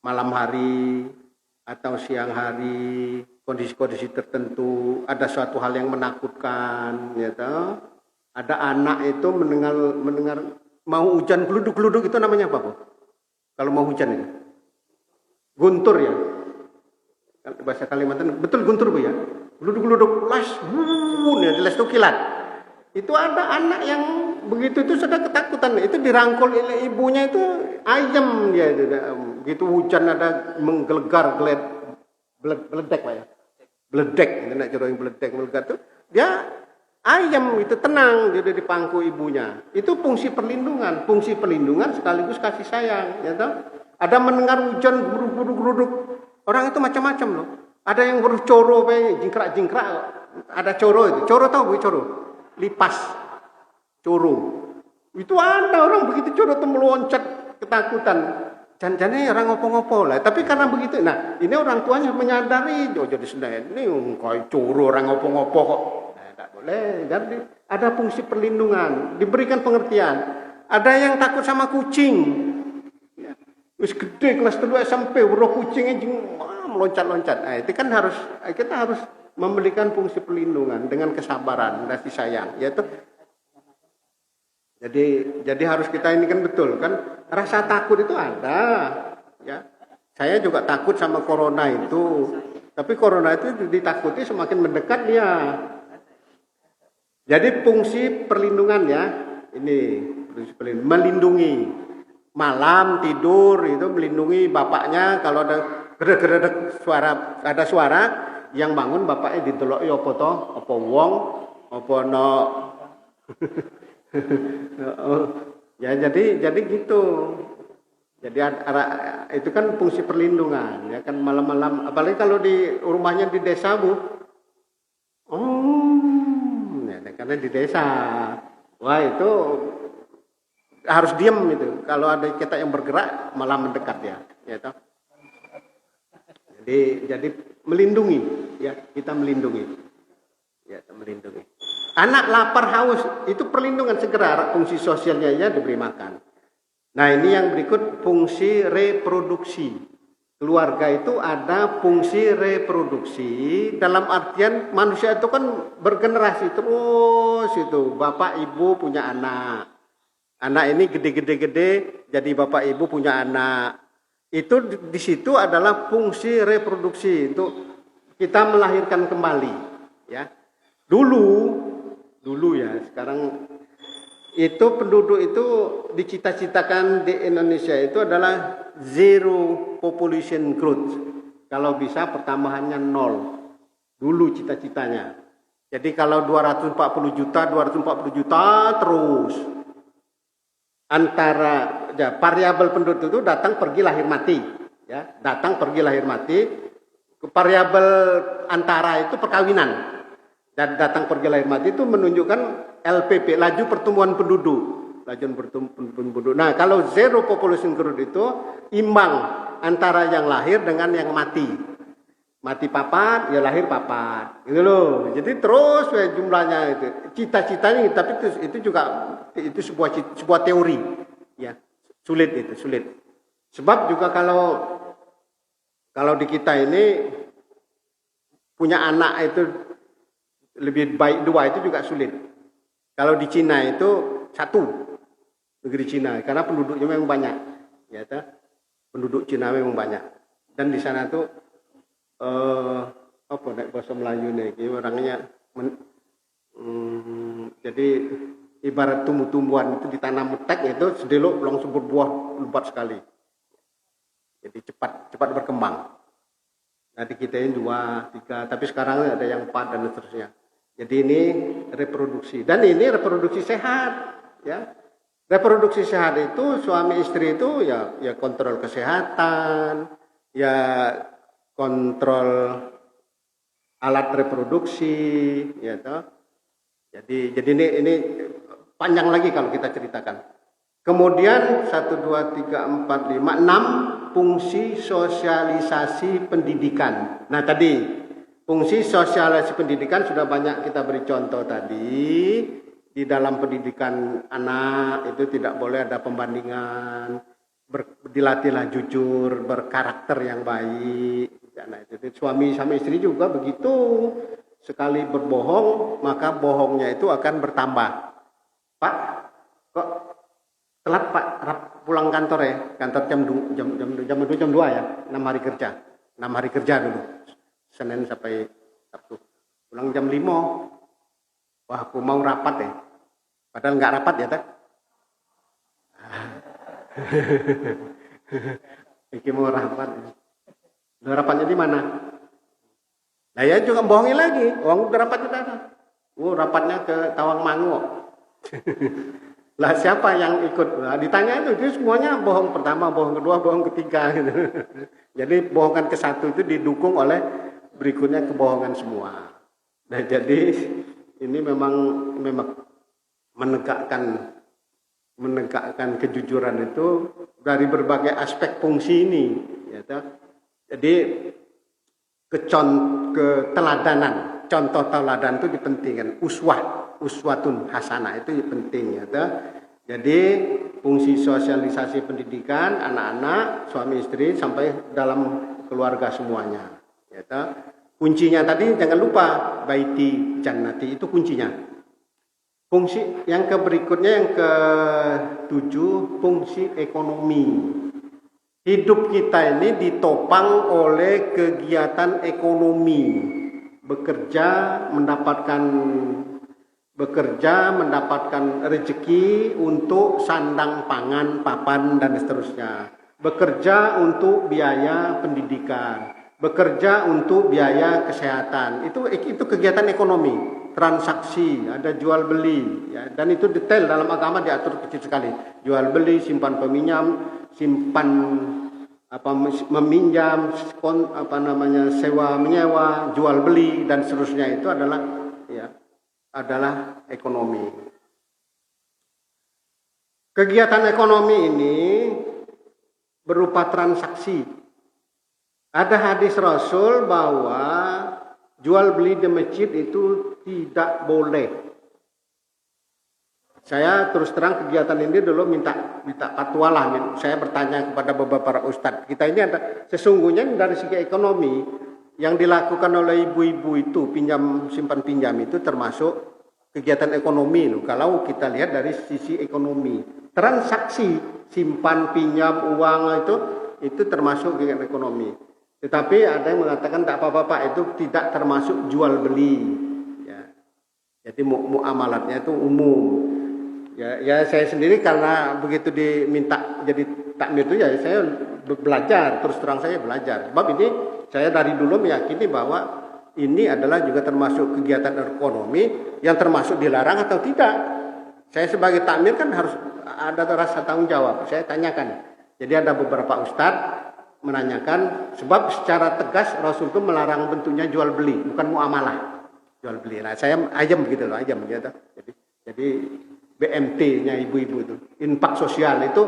malam hari atau siang hari, kondisi-kondisi tertentu, ada suatu hal yang menakutkan, ya toh. Ada anak itu mendengar mau hujan geluduk-geluduk, itu namanya apa, Bu? Kalau mau hujan itu guntur, ya. Bahasa Kalimantan betul guntur, Bu, ya. Geluduk-geluduk, las, ya, les itu kilat. Itu ada anak yang begitu itu sudah ketakutan, itu dirangkul oleh ibunya, itu ayam dia. Begitu hujan ada menggelegar, beledek lah ya. Beledek, nak joroing beledek melegat tuh, dia ayam itu tenang, dia di pangku ibunya. Itu fungsi perlindungan sekaligus kasih sayang, ya toh. Ada mendengar hujan geruduk-geruduk, orang itu macam-macam loh. Ada yang bercoro, jingkrak-jingkrak, ada coro itu. Coro tahu, Bu, coro? Lipas, coro. Itu ada orang begitu coro tuh meloncat ketakutan. Jangan-jangan orang ngopo-ngopo lah. Tapi karena begitu, nah ini orang tuanya menyadari, jadi sedang ini kayak curu orang ngopo-ngopo kok. Nah, tidak boleh. Jadi ada fungsi perlindungan, diberikan pengertian. Ada yang takut sama kucing. Ya. Wis gede kelas 3 SMP, bro kucingnya meloncat-loncat. Nah, itu kan kita harus memberikan fungsi perlindungan dengan kesabaran, kasih sayang, yaitu. Jadi harus kita ini kan betul kan, rasa takut itu ada, ya. Saya juga takut sama corona itu, tapi corona itu ditakuti semakin mendekat dia. Jadi fungsi perlindungan, ya, ini melindungi malam tidur itu, melindungi bapaknya kalau ada gedeg-gedeg ada suara yang bangun bapaknya ditelok ya apa toh, apa wong, apa no. Ya jadi gitu. Jadi itu kan fungsi perlindungan, ya kan, malam-malam, apalagi kalau di rumahnya di desa, Bu. Ya, karena di desa, wah itu harus diam itu. Kalau ada kita yang bergerak malah mendekat, ya toh. Jadi melindungi, ya, kita melindungi. Ya, melindungi. Anak lapar haus, itu perlindungan, segera fungsi sosialnya ya diberi makan. Nah, ini yang berikut fungsi reproduksi. Keluarga itu ada fungsi reproduksi, dalam artian manusia itu kan bergenerasi terus itu. Bapak ibu punya anak. Anak ini gede-gede jadi bapak ibu punya anak. Itu di situ adalah fungsi reproduksi untuk kita melahirkan kembali, ya. Dulu ya, sekarang itu penduduk itu dicita-citakan di Indonesia itu adalah zero population growth. Kalau bisa pertambahannya 0. Dulu cita-citanya. Jadi kalau 240 juta terus. Antara ya, variabel penduduk itu datang pergi lahir mati, ya. Datang pergi lahir mati. Variabel antara itu perkawinan. Dan datang pergi lahir mati itu menunjukkan LPP, laju pertumbuhan penduduk. Laju pertumbuhan penduduk. Nah, kalau zero population growth itu imbang antara yang lahir dengan yang mati. Mati papat, ya lahir papat. Gitu loh. Jadi terus ya jumlahnya itu. Cita-citanya, tapi itu juga itu sebuah teori. Ya, sulit itu, sulit. Sebab juga kalau di kita ini punya anak itu lebih baik 2 itu juga sulit. Kalau di Cina itu 1 negeri Cina karena penduduknya memang banyak, ya penduduk Cina memang banyak. Dan di sana tuh apa nek bahasa Melayu nih, orangnya jadi ibarat tumbuh-tumbuhan itu ditanam metek itu sedelok langsung berbuah lebat sekali. Jadi cepat berkembang. Nah di kita ini 2, 3, tapi sekarang ada yang 4 dan seterusnya. Jadi ini reproduksi dan ini reproduksi sehat, ya. Reproduksi sehat itu suami istri itu ya kontrol kesehatan, ya kontrol alat reproduksi, ya toh. Jadi ini panjang lagi kalau kita ceritakan. Kemudian 1, 2, 3, 4, 5, 6 fungsi sosialisasi pendidikan. Nah tadi fungsi sosialisasi pendidikan sudah banyak kita beri contoh tadi. Di dalam pendidikan anak itu tidak boleh ada pembandingan, dilatihlah jujur, berkarakter yang baik. Nah, itu suami sama istri juga begitu. Sekali berbohong, maka bohongnya itu akan bertambah. Pak, kok telat Pak pulang kantor ya? Kantor jam 2 ya, 6 hari kerja. 6 hari kerja dulu. Senin sampai Sabtu. Pulang jam 5. Wah, aku mau rapat ya. Padahal nggak rapat ya, tak? Iki mau rapat. Loh, rapatnya di mana? Nah ya juga bohongi lagi. Uang rapat di mana? Rapatnya ke Tawangmangu. Lah siapa yang ikut? Nah, ditanya itu semuanya bohong pertama, bohong kedua, bohong ketiga. Gitu. Jadi bohongan ke-1 itu didukung oleh berikutnya kebohongan semua. Nah jadi ini memang menegakkan kejujuran itu dari berbagai aspek fungsi ini. Ya, jadi keteladanan, contoh teladan itu dipentingkan. Uswatun hasanah itu penting. Ya, jadi fungsi sosialisasi pendidikan anak-anak, suami istri sampai dalam keluarga semuanya. Ya, kuncinya tadi jangan lupa baiti jannati itu kuncinya. Fungsi yang berikutnya yang ke-7 fungsi ekonomi. Hidup kita ini ditopang oleh kegiatan ekonomi. Bekerja mendapatkan rezeki untuk sandang pangan, papan dan seterusnya. Bekerja untuk biaya pendidikan. Bekerja untuk biaya kesehatan. Itu kegiatan ekonomi, transaksi, ada jual beli, ya, dan itu detail dalam agama diatur kecil sekali. Jual beli, simpan peminjam, meminjam, sewa menyewa, jual beli dan seterusnya itu adalah ekonomi. Kegiatan ekonomi ini berupa transaksi. Ada hadis Rasul bahwa jual beli di masjid itu tidak boleh. Saya terus terang kegiatan ini dulu minta fatwa lah. Saya bertanya kepada beberapa ustadz. Kita ini ada sesungguhnya dari segi ekonomi yang dilakukan oleh ibu-ibu itu simpan pinjam itu termasuk kegiatan ekonomi. Kalau kita lihat dari sisi ekonomi, transaksi simpan pinjam uang itu termasuk kegiatan ekonomi. Tetapi ada yang mengatakan tak apa-apa Pak, itu tidak termasuk jual beli. Ya. Jadi muamalatnya itu umum. Ya saya sendiri karena begitu diminta jadi takmir itu ya saya belajar, terus terang saya belajar. Sebab ini saya dari dulu meyakini bahwa ini adalah juga termasuk kegiatan ekonomi yang termasuk dilarang atau tidak. Saya sebagai takmir kan harus ada rasa tanggung jawab. Saya tanyakan. Jadi ada beberapa ustadz menanyakan sebab secara tegas Rasul itu melarang bentuknya jual beli, bukan muamalah. jual beli. Nah, saya ayam gitu loh, ayam gitu. Jadi BMT-nya ibu-ibu itu, infak sosial itu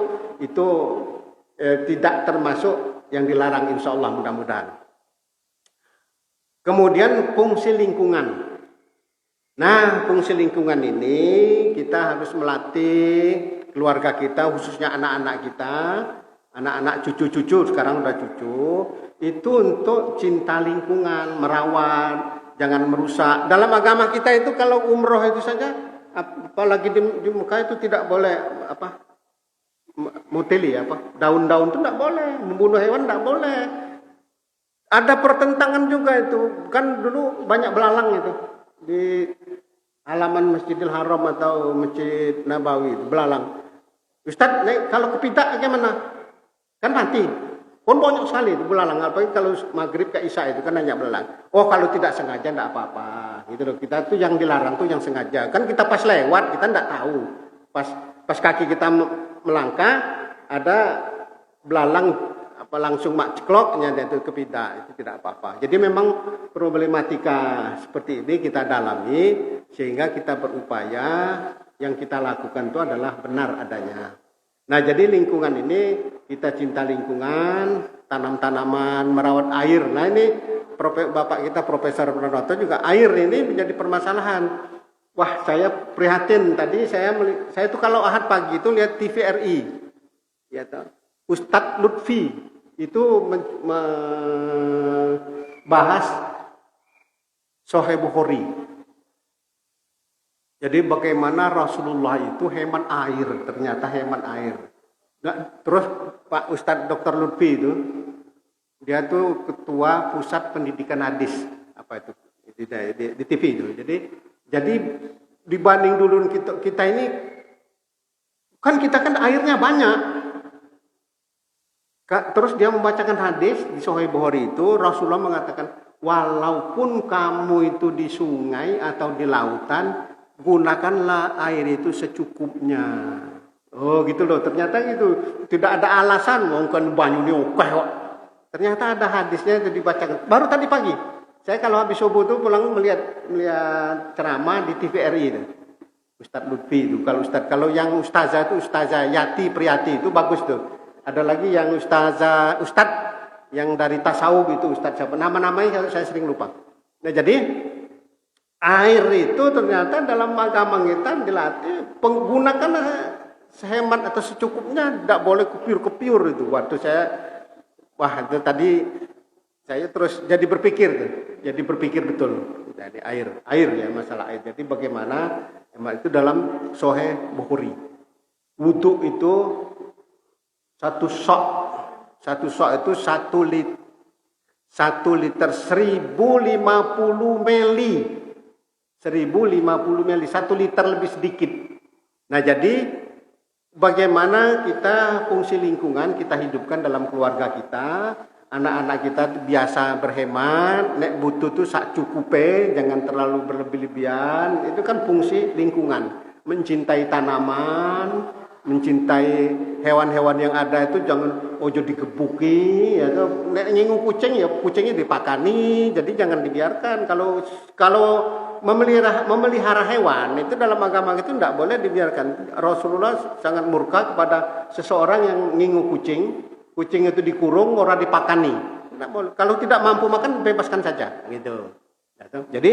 tidak termasuk yang dilarang, insya Allah, mudah-mudahan. Kemudian fungsi lingkungan. Nah, fungsi lingkungan ini kita harus melatih keluarga kita, khususnya anak-anak kita, anak-anak cucu-cucu, sekarang udah cucu, itu untuk cinta lingkungan, merawat, jangan merusak. Dalam agama kita itu kalau umroh itu saja, apalagi di Mekah itu tidak boleh mutili, daun-daun itu tidak boleh, membunuh hewan tidak boleh. Ada pertentangan juga itu, kan dulu banyak belalang itu di halaman Masjidil Haram atau Masjid Nabawi, belalang. Ustaz, kalau kepidak gimana? Kan mati. Pun banyak sekali itu belalang, apalagi kalau maghrib ke isya itu kan banyak belalang. Oh, kalau tidak sengaja tidak apa-apa. Gitu loh. Kita tuh yang dilarang tuh yang sengaja. Kan kita pas lewat kita tidak tahu. Pas kaki kita melangkah ada belalang langsung mak cekloknya itu kepidak, itu tidak apa-apa. Jadi memang problematika seperti ini kita dalami sehingga kita berupaya yang kita lakukan itu adalah benar adanya. Nah, jadi lingkungan ini kita cinta lingkungan, tanam-tanaman, merawat air. Nah, ini Bapak kita Profesor Pranoto juga air ini menjadi permasalahan. Wah, saya prihatin tadi saya itu kalau Ahad pagi itu lihat TVRI. Ya toh. Ustadz Lutfi itu membahas Sahih Bukhari. Jadi bagaimana Rasulullah itu hemat air, ternyata hemat air. Nah, terus Pak Ustadz Dr. Lutfi itu, dia tuh ketua pusat pendidikan hadis, di TV itu. Jadi dibanding dulu kita ini, kan kita kan airnya banyak. Terus dia membacakan hadis di Sahih Bukhari itu, Rasulullah mengatakan, walaupun kamu itu di sungai atau di lautan, gunakanlah air itu secukupnya. Oh gitu loh, ternyata gitu. Tidak ada alasan, mungkin banyu ini oke kok. Ternyata ada hadisnya itu dibacakan. Baru tadi pagi, saya kalau habis subuh itu pulang melihat ceramah di TVRI itu. Ustadz Lutfi itu. Kalau yang ustazah itu Ustazah Yati Priyati itu bagus tuh. Ada lagi yang ustadz yang dari tasawuf itu ustadz siapa? Nama-namanya saya sering lupa. Nah jadi air itu ternyata dalam agama kita dilatih penggunakan sehemat atau secukupnya, tidak boleh kepiur-kepiur itu. Waktu itu tadi saya terus jadi berpikir betul. Jadi air ya, masalah air. Jadi bagaimana itu dalam Sahih Bukhari. Wudu itu satu sok itu 1 liter 1050 mili. 1050 mili, 1 liter lebih sedikit. Nah jadi bagaimana kita fungsi lingkungan kita hidupkan dalam keluarga kita, anak-anak kita biasa berhemat, nek butuh tuh sak cukupe, jangan terlalu berlebih-lebihan. Itu kan fungsi lingkungan, mencintai tanaman, mencintai hewan-hewan yang ada itu jangan ojo digebuki, ya nek nyinggung kucing ya kucingnya dipakani, jadi jangan dibiarkan. Kalau memelihara hewan itu dalam agama itu tidak boleh dibiarkan. Rasulullah sangat murka kepada seseorang yang ngingu kucing itu dikurung, orang dipakani. Tidak boleh. Kalau tidak mampu makan bebaskan saja, gitu. Jadi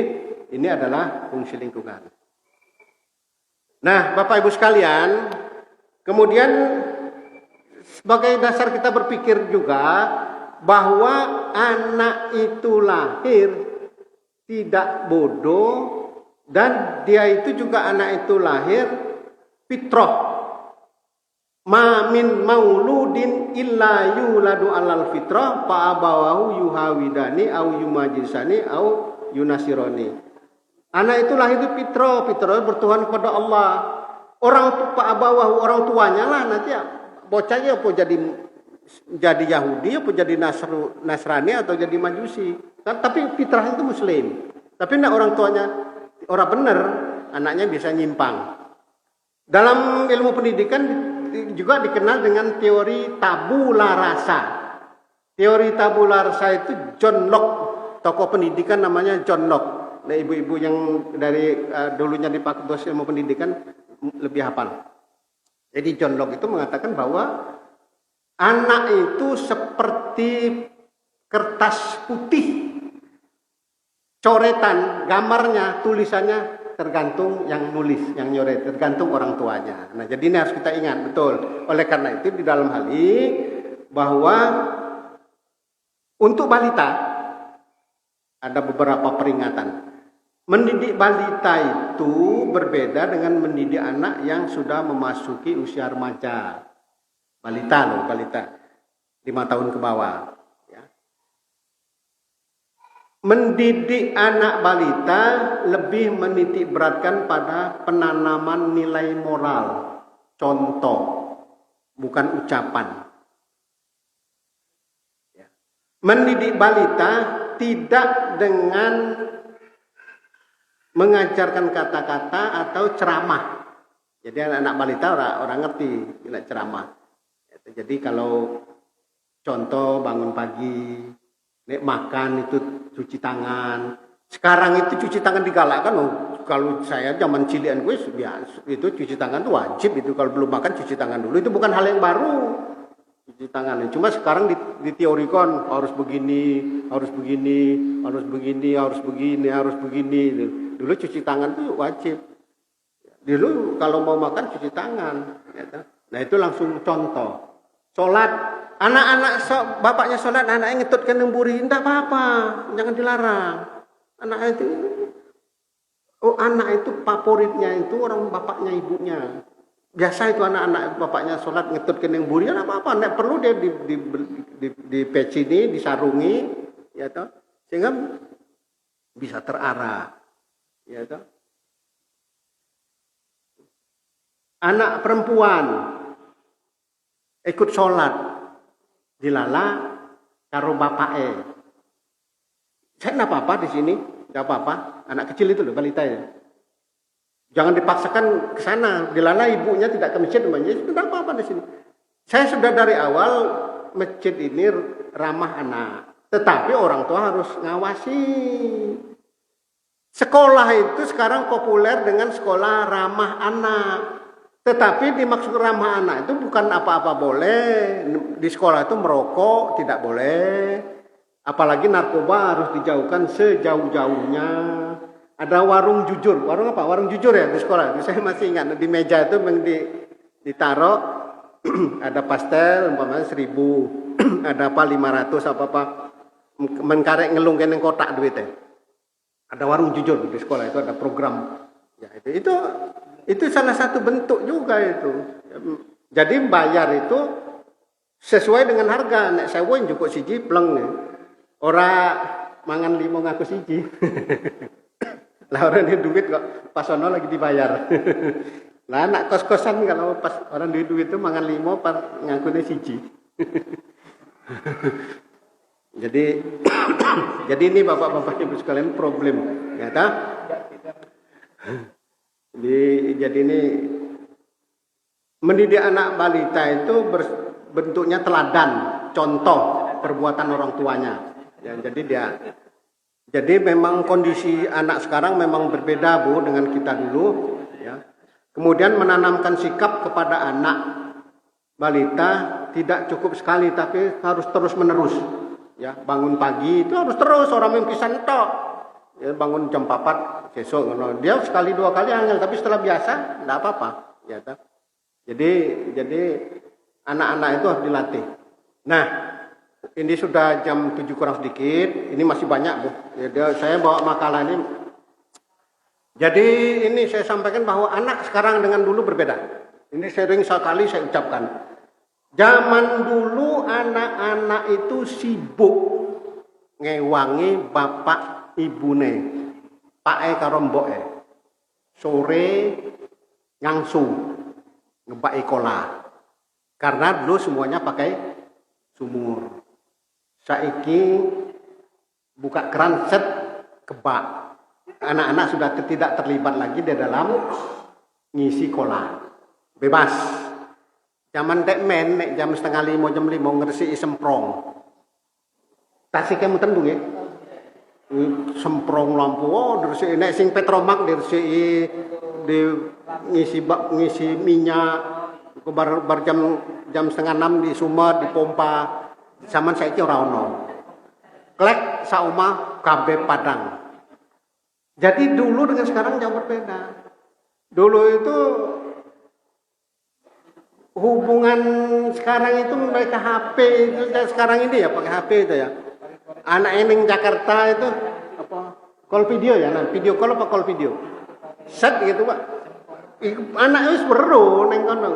ini adalah fungsi lingkungan. Nah, Bapak Ibu sekalian, kemudian sebagai dasar kita berpikir juga bahwa anak itu lahir tidak bodoh dan dia itu juga anak itu lahir fitrah. Ma min mauludin illa yuladu alal fitrah fa abawahu yuhawidani au yumajisani au yunasironi. Anak itu lahir itu fitrah bertuhan kepada Allah. Orang orang tuanya lah nanti bocahnya apa jadi Yahudi apa jadi Nasrani atau jadi Majusi. Kan, tapi fitrah itu Muslim. Tapi orang tuanya orang benar, anaknya bisa nyimpang. Dalam ilmu pendidikan juga dikenal dengan teori tabula rasa. Teori tabula rasa itu John Locke, tokoh pendidikan namanya John Locke. Nah, ibu-ibu yang dari dulunya di Fakultas Ilmu Pendidikan lebih hafal. Jadi John Locke itu mengatakan bahwa anak itu seperti kertas putih. Coretan, gambarnya, tulisannya tergantung yang nulis, yang nyoret, tergantung orang tuanya. Nah, jadi ini harus kita ingat, betul. Oleh karena itu di dalam hal ini bahwa untuk balita ada beberapa peringatan. Mendidik balita itu berbeda dengan mendidik anak yang sudah memasuki usia remaja. Balita loh, balita 5 tahun ke bawah. Mendidik anak balita lebih menitik beratkan pada penanaman nilai moral, contoh, bukan ucapan. Mendidik balita tidak dengan mengajarkan kata-kata atau ceramah. Jadi anak-anak balita orang ngerti tidak ceramah. Jadi kalau contoh bangun pagi, nek makan itu cuci tangan. Sekarang itu cuci tangan digalakkan loh. Kalau saya zaman cilian gue biasa itu cuci tangan itu wajib itu, kalau belum makan cuci tangan dulu. Itu bukan hal yang baru. Cuci tangan. Cuma sekarang diteorikan harus begini, harus begini, harus begini, harus begini, harus begini. Dulu cuci tangan itu wajib. Dulu kalau mau makan cuci tangan. Nah itu langsung contoh. Sholat, anak-anak bapaknya sholat, anaknya ngetutkan nemburi, tidak apa-apa, jangan dilarang. Anak itu favoritnya itu orang bapaknya ibunya. Biasa itu anak-anak bapaknya sholat ngetutkan nemburi, tidak apa-apa, tidak perlu dia di peci ini, disarungi, ya toh, sehingga bisa terarah, ya toh. Anak perempuan ikut sholat dilala karo bapake. Saya enggak apa-apa di sini, enggak apa-apa. Anak kecil itu loh, balita ya. Jangan dipaksakan ke sana. Dilala ibunya tidak ke masjid, enggak apa-apa di sini. Saya sudah dari awal masjid ini ramah anak, tetapi orang tua harus ngawasi. Sekolah itu sekarang populer dengan sekolah ramah anak. Tetapi dimaksud ramah anak itu bukan apa-apa boleh. Di sekolah itu merokok tidak boleh. Apalagi narkoba harus dijauhkan sejauh-jauhnya. Ada warung jujur. Warung apa? Warung jujur ya di sekolah. Saya masih ingat di meja itu ditaruh ada pastel umpamanya 1.000. Ada apa 500 apa-apa. Menkarek ngelung keneng kotak duitnya. Ada warung jujur di sekolah itu, ada program. Ya, itu salah satu bentuk juga itu. Jadi bayar itu sesuai dengan harga. Nek sewa cukup siji pleng. Ora mangan 5 ngaku siji. Lah orang di duit kok pas ono lagi dibayar. Lah anak kos-kosan kalau pas orang di duit itu mangan 5 par ngakune siji. Jadi ini bapak-bapak ibu sekalian problem, ya ta? Jadi ini mendidik anak balita itu bentuknya teladan, contoh perbuatan orang tuanya. Ya, jadi memang kondisi anak sekarang memang berbeda Bu dengan kita dulu. Ya. Kemudian menanamkan sikap kepada anak balita tidak cukup sekali, tapi harus terus menerus. Ya, bangun pagi itu harus terus, orang mimpisan tok. Ya, bangun jam 4 besok, dia sekali 2 kali angel, tapi setelah biasa enggak apa-apa, ya tak? Jadi anak-anak itu harus dilatih. Nah, ini sudah jam 7 kurang sedikit, ini masih banyak Bu. Ya, saya bawa makalah ini. Jadi ini saya sampaikan bahwa anak sekarang dengan dulu berbeda. Ini sering sekali saya ucapkan. Zaman dulu anak-anak itu sibuk ngewangi bapak ibune, pake karo mboke. Sore ngangsu ngebaki kolah. Karena dulu semuanya pakai sumur. Saiki buka keran set kebak. Anak-anak sudah tidak terlibat lagi di dalam ngisi kolah. Bebas. Zaman dek men, nek jam 4:30, jam 5 ngersi semprong. Tasik kamu tendung ya? semprong lampu, diresiki nek sing Petromak diresiki, di ngisi minyak, bar jam setengah 6 di sumur dipompa. Zaman saiki ora ono. Klek saumah kabeh padang. Jadi dulu dengan sekarang jauh berbeda. Dulu itu hubungan sekarang itu mereka HP itu sekarang ini ya pakai HP itu ya. Anak eneng Jakarta itu apa? Call video ya, nah video call apa call video? Set gitu Pak. Anak wis weruh neng kono.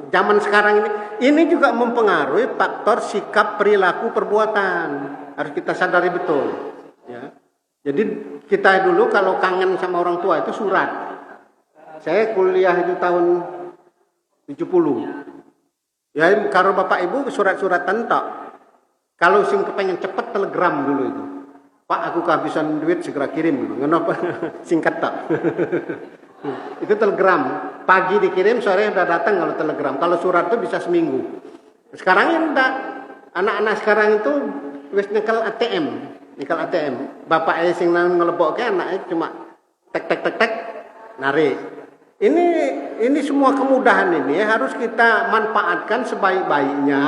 Zaman sekarang ini juga mempengaruhi faktor sikap, perilaku, perbuatan. Harus kita sadari betul. Ya. Jadi kita dulu kalau kangen sama orang tua itu surat. Saya kuliah itu tahun 70. Ya kalau bapak ibu surat-suratan tok. Kalau sing kepengen cepet telegram dulu itu. Pak aku kehabisan duit segera kirim dulu. Kenapa? Singkat tok. Itu telegram. Pagi dikirim, sore udah datang kalau telegram. Kalau surat itu bisa seminggu. Sekarang ya enggak. Anak-anak sekarang itu wis nyekel ATM. Nyekel ATM. Bapak sing nang ngelebokke anaknya cuma tek narik. Ini semua kemudahan ini harus kita manfaatkan sebaik-baiknya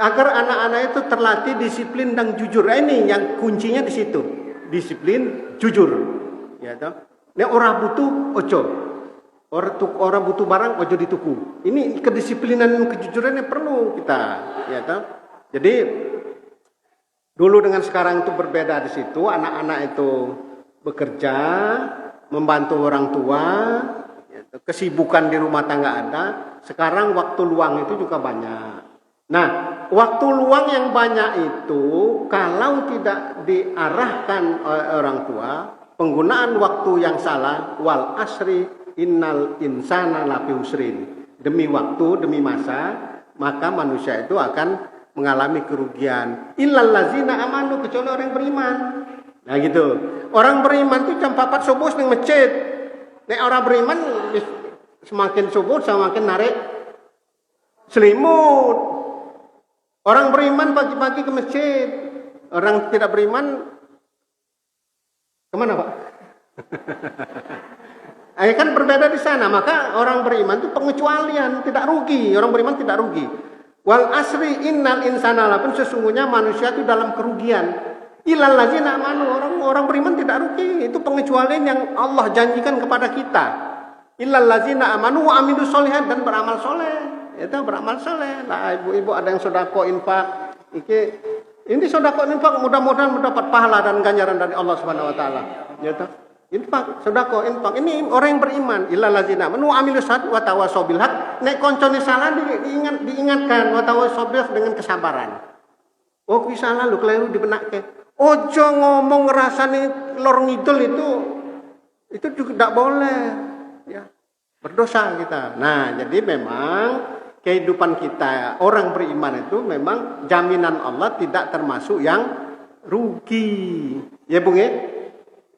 agar anak-anak itu terlatih disiplin dan jujur. Ini yang kuncinya di situ. Disiplin, jujur. Ya toh. Nek ora butuh ojo. Orang butuh barang ojo dituku. Ini kedisiplinan dan kejujuran yang perlu kita, ya toh. Jadi dulu dengan sekarang itu berbeda di situ. Anak-anak itu bekerja, membantu orang tua, kesibukan di rumah tangga ada. Sekarang waktu luang itu juga banyak. Nah, waktu luang yang banyak itu kalau tidak diarahkan oleh orang tua, penggunaan waktu yang salah, wal asri innal insana lafi husrin. Demi waktu, demi masa, maka manusia itu akan mengalami kerugian. Illal ladzina amanu, kecuali orang yang beriman. Nah gitu. Orang beriman itu jam 4 subuh ning masjid. Nek orang beriman semakin subuh semakin narik selimut. Orang beriman pagi-pagi ke masjid. Orang tidak beriman kemana Pak? Kan berbeda di sana. Maka orang beriman itu pengecualian, tidak rugi. Orang beriman tidak rugi. Wal asri innal insana lapun, sesungguhnya manusia itu dalam kerugian. Ilal ladzina amanu, orang beriman tidak rugi. Itu pengecualian yang Allah janjikan kepada kita. Ilal ladzina amanu wa amilus sholihat, dan beramal soleh. Itu beramal soleh. Nah, ibu-ibu ada yang sedekah infak. Ini sedekah infak mudah-mudahan mendapat pahala dan ganjaran dari Allah Subhanahu wa taala. Ya toh? Infak, sedekah infak. Ini orang yang beriman. Illal ladzina amanu wa amilus sholihat wa tawassaw bil haq. Nek koncone salah diingatkan wa tawassaw bil haq, dengan kesabaran. Oh, kuwi salah lho, keliru dibenakke. Ojo ngomong ngerasani lor ngidul itu juga tidak boleh, ya, berdosa kita. Nah, jadi memang kehidupan kita orang beriman itu memang jaminan Allah tidak termasuk yang rugi, ya Bung ya.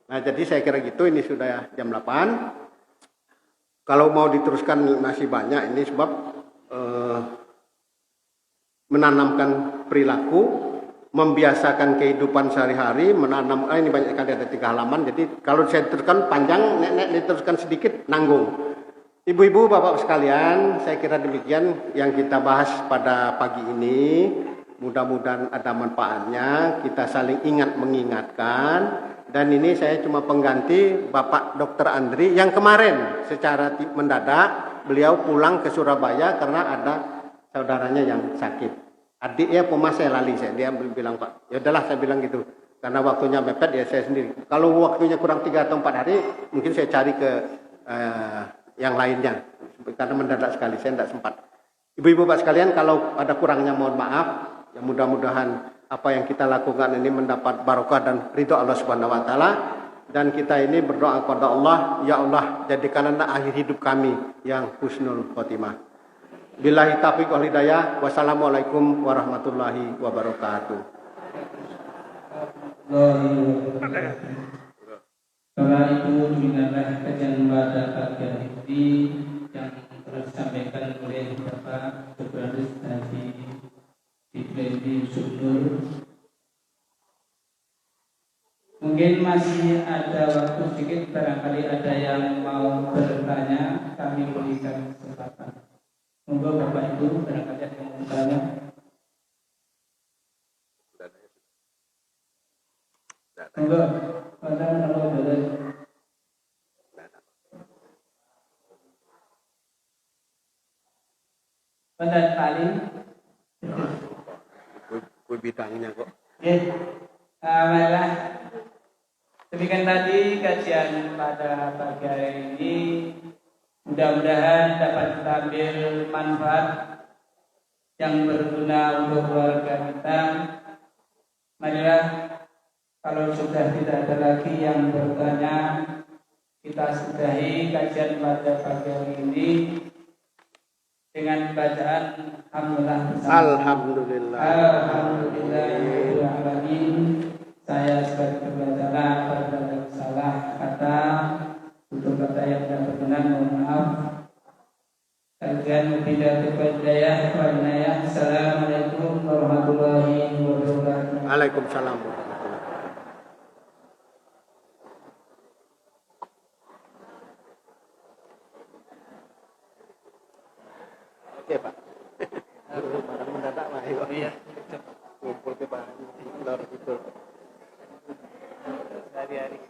Nah, jadi saya kira gitu. Ini sudah jam 8. Kalau mau diteruskan masih banyak ini sebab menanamkan perilaku, membiasakan kehidupan sehari-hari, menanam. Ini banyak kali ada 3 halaman. Jadi kalau saya teruskan panjang, nek diteruskan sedikit nanggung. Ibu-ibu, bapak sekalian, saya kira demikian yang kita bahas pada pagi ini. Mudah-mudahan ada manfaatnya. Kita saling ingat mengingatkan. Dan ini saya cuma pengganti Bapak Dr. Andri yang kemarin secara mendadak beliau pulang ke Surabaya karena ada saudaranya yang sakit. Adiknya pemas saya lali, dia bilang Pak, ya udahlah saya bilang gitu, karena waktunya mepet ya saya sendiri. Kalau waktunya kurang 3 atau 4 hari, mungkin saya cari ke yang lainnya, karena mendadak sekali saya tidak sempat. Ibu-ibu Pak sekalian, kalau ada kurangnya mohon maaf. Ya mudah-mudahan apa yang kita lakukan ini mendapat barokah dan ridho Allah Subhanahu Wa Taala. Dan kita ini berdoa kepada Allah, ya Allah jadikanlah akhir hidup kami yang husnul khotimah. Billahi taufiq wal hidayah. Wassalamualaikum warahmatullahi wabarakatuh. Bapak Ibu, demikianlah kajian pada pagi hari ini yang telah disampaikan oleh Bapak Dr. Haji Ibrahim Subnur Mungkin masih ada waktu sedikit, barangkali ada yang mau bertanya, kami berikan kesempatan. Monggo Bapak Ibu, barangkali ada yang mau bertanya. Monggo, monggo boleh. Pendan paling. Kue bidangnya kok. Ya, baiklah. Demikian tadi kajian pada pagi hari ini. Mudah-mudahan dapat kita ambil manfaat yang berguna untuk keluarga kita. Marilah, kalau sudah tidak ada lagi yang bertanya, kita sudahi kajian pada pagi hari ini dengan bacaan Alhamdulillah bersama. Alhamdulillah. Alhamdulillahirrahmanirrahim. Saya sebagai pembaca apabila salah kata, untuk kata yang tidak berkenan mohon maaf. Kajian tidak terpercaya. Assalamualaikum warahmatullahi wabarakatuh. Waalaikumsalam. Oke Pak. Barang mendadak lah. Iya. Kumpul ke Pak. Lor itu. Hari-hari.